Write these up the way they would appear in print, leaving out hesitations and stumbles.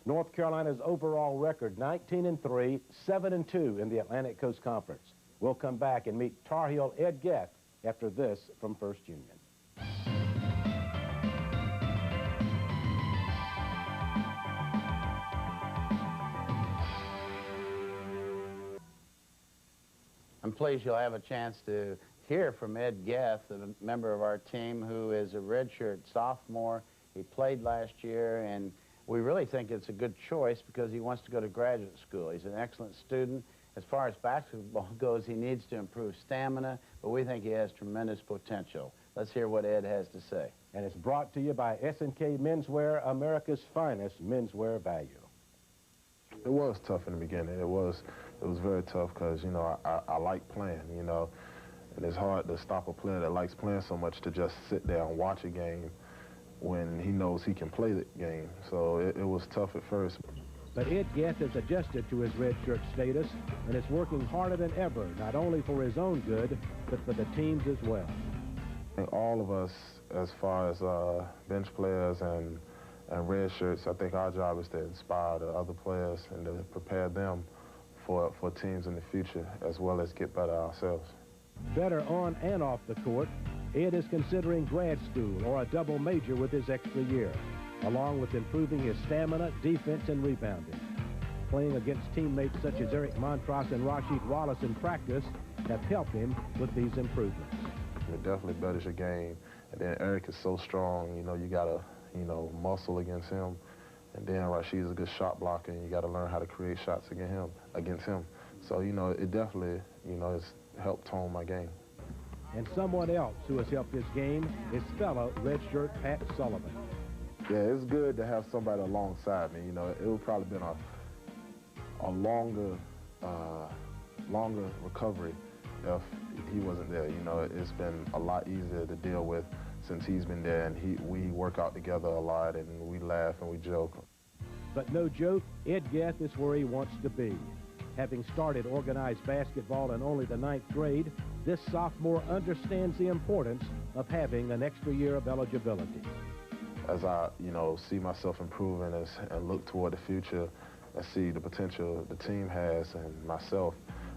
North Carolina's overall record, 19-3, 7-2 in the Atlantic Coast Conference. We'll come back and meet Tar Heel Ed Geth after this from First Union. I'm pleased you'll have a chance to hear from Ed Geth, a member of our team who is a redshirt sophomore. He played last year, and we really think it's a good choice because he wants to go to graduate school. He's an excellent student. As far as basketball goes, he needs to improve stamina, but we think he has tremendous potential. Let's hear what Ed has to say. And it's brought to you by S&K Menswear, America's finest menswear value. It was tough in the beginning. It was very tough because, you know, I like playing, you know, and it's hard to stop a player that likes playing so much to just sit there and watch a game when he knows he can play the game. So it was tough at first. But Ed Geth has adjusted to his redshirt status and is working harder than ever, not only for his own good, but for the team's as well. I think all of us, as far as bench players and red shirts, I think our job is to inspire the other players and to prepare them for teams in the future, as well as get better ourselves. Better on and off the court, Ed is considering grad school or a double major with his extra year, along with improving his stamina, defense, and rebounding. Playing against teammates such as Eric Montross and Rasheed Wallace in practice have helped him with these improvements. It definitely betters your game. And then Eric is so strong, you know, you got to, you know, muscle against him. And then Rasheed is a good shot blocker, and you got to learn how to create shots against him. So, you know, it definitely, you know, it's helped tone my game. And someone else who has helped his game is fellow redshirt Pat Sullivan. Yeah, it's good to have somebody alongside me. You know, it would probably been a longer recovery if he wasn't there. You know, it's been a lot easier to deal with since he's been there, and we work out together a lot, and we laugh and we joke. But no joke, Ed Geth is where he wants to be. Having started organized basketball in only the 9th grade, this sophomore understands the importance of having an extra year of eligibility. As I, you know, see myself improving and look toward the future and see the potential the team has and myself,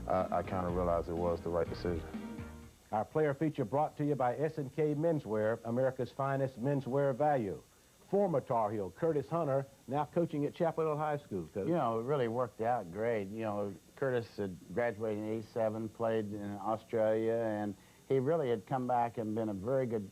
I kind of realized it was the right decision. Our player feature brought to you by S&K Menswear, America's finest menswear value. Former Tar Heel Curtis Hunter, now coaching at Chapel Hill High School. Coach. You know, it really worked out great. You know, Curtis had graduated in '87, played in Australia, and he really had come back and been a very good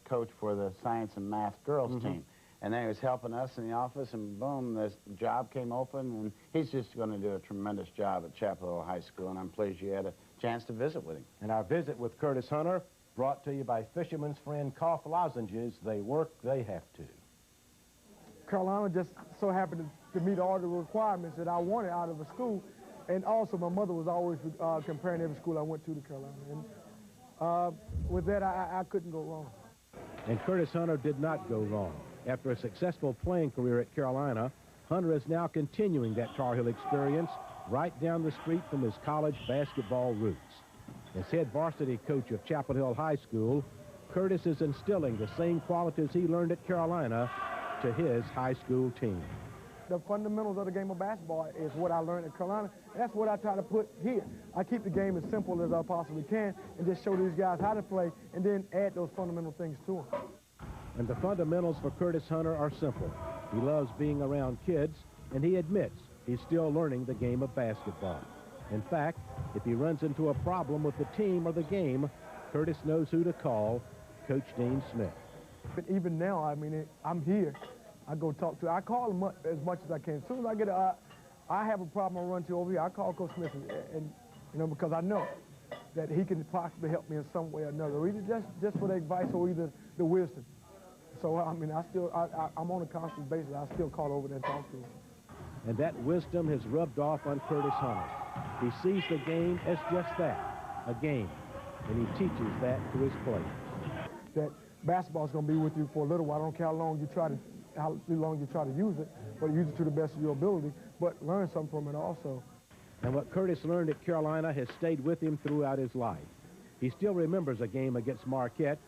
coach for the science and math girls team. And then he was helping us in the office, and boom, this job came open, and he's just going to do a tremendous job at Chapel Hill High School, and I'm pleased you had a chance to visit with him. And our visit with Curtis Hunter brought to you by Fisherman's Friend Cough Lozenges. They work, they have to. Carolina just so happened to meet all the requirements that I wanted out of a school, and also my mother was always comparing every school I went to Carolina. And with that, I couldn't go wrong. And Curtis Hunter did not go wrong. After a successful playing career at Carolina, Hunter is now continuing that Tar Heel experience right down the street from his college basketball roots. As head varsity coach of Chapel Hill High School, Curtis is instilling the same qualities he learned at Carolina to his high school team. The fundamentals of the game of basketball is what I learned at Carolina. That's what I try to put here. I keep the game as simple as I possibly can and just show these guys how to play and then add those fundamental things to them. And the fundamentals for Curtis Hunter are simple. He loves being around kids, and he admits he's still learning the game of basketball. In fact, if he runs into a problem with the team or the game, Curtis knows who to call, Coach Dean Smith. But even now, I mean, I'm here. I go talk to, I call him as much as I can. As soon as I get I have a problem, I run to over here. I call Coach Smith, and you know, because I know that he can possibly help me in some way or another, or either just for the advice or either the wisdom. So, I mean, I'm on a constant basis. I still call over there and talk to him. And that wisdom has rubbed off on Curtis Hunter. He sees the game as just that, a game, and he teaches that to his players. That basketball's going to be with you for a little while. I don't care how long you try to use it, but use it to the best of your ability, but learn something from it also. And what Curtis learned at Carolina has stayed with him throughout his life. He still remembers a game against Marquette,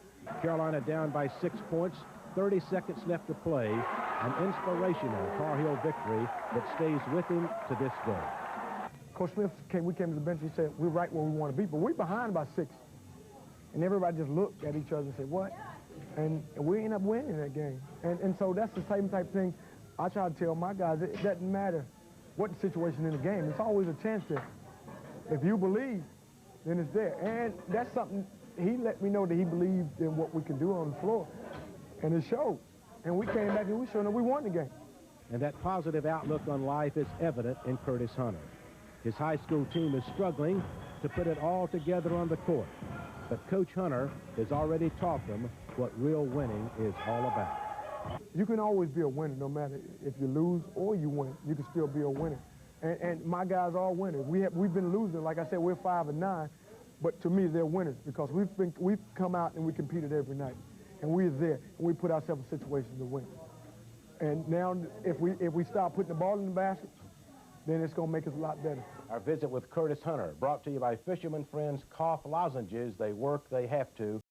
Carolina down by 6 points, 30 seconds left to play, an inspirational Tar Heel victory that stays with him to this day. Coach Smith we came to the bench, he said, we're right where we want to be, but we're behind by 6. And everybody just looked at each other and said, what? And we ended up winning that game. And so that's the same type of thing I try to tell my guys. It doesn't matter what the situation in the game. It's always a chance there. If you believe, then it's there. And that's something, he let me know that he believed in what we can do on the floor. And it showed. And we came back and we showed that we won the game. And that positive outlook on life is evident in Curtis Hunter. His high school team is struggling to put it all together on the court. But Coach Hunter has already taught them what real winning is all about. You can always be a winner, no matter if you lose or you win. You can still be a winner. And my guys are winners. We've been losing. Like I said, we're 5-9. But to me, they're winners because we've come out and we competed every night. And we're there. And we put ourselves in situations to win. And now, if we start putting the ball in the basket, then it's going to make us a lot better. Our visit with Curtis Hunter, brought to you by Fisherman Friends Cough Lozenges. They work, they have to.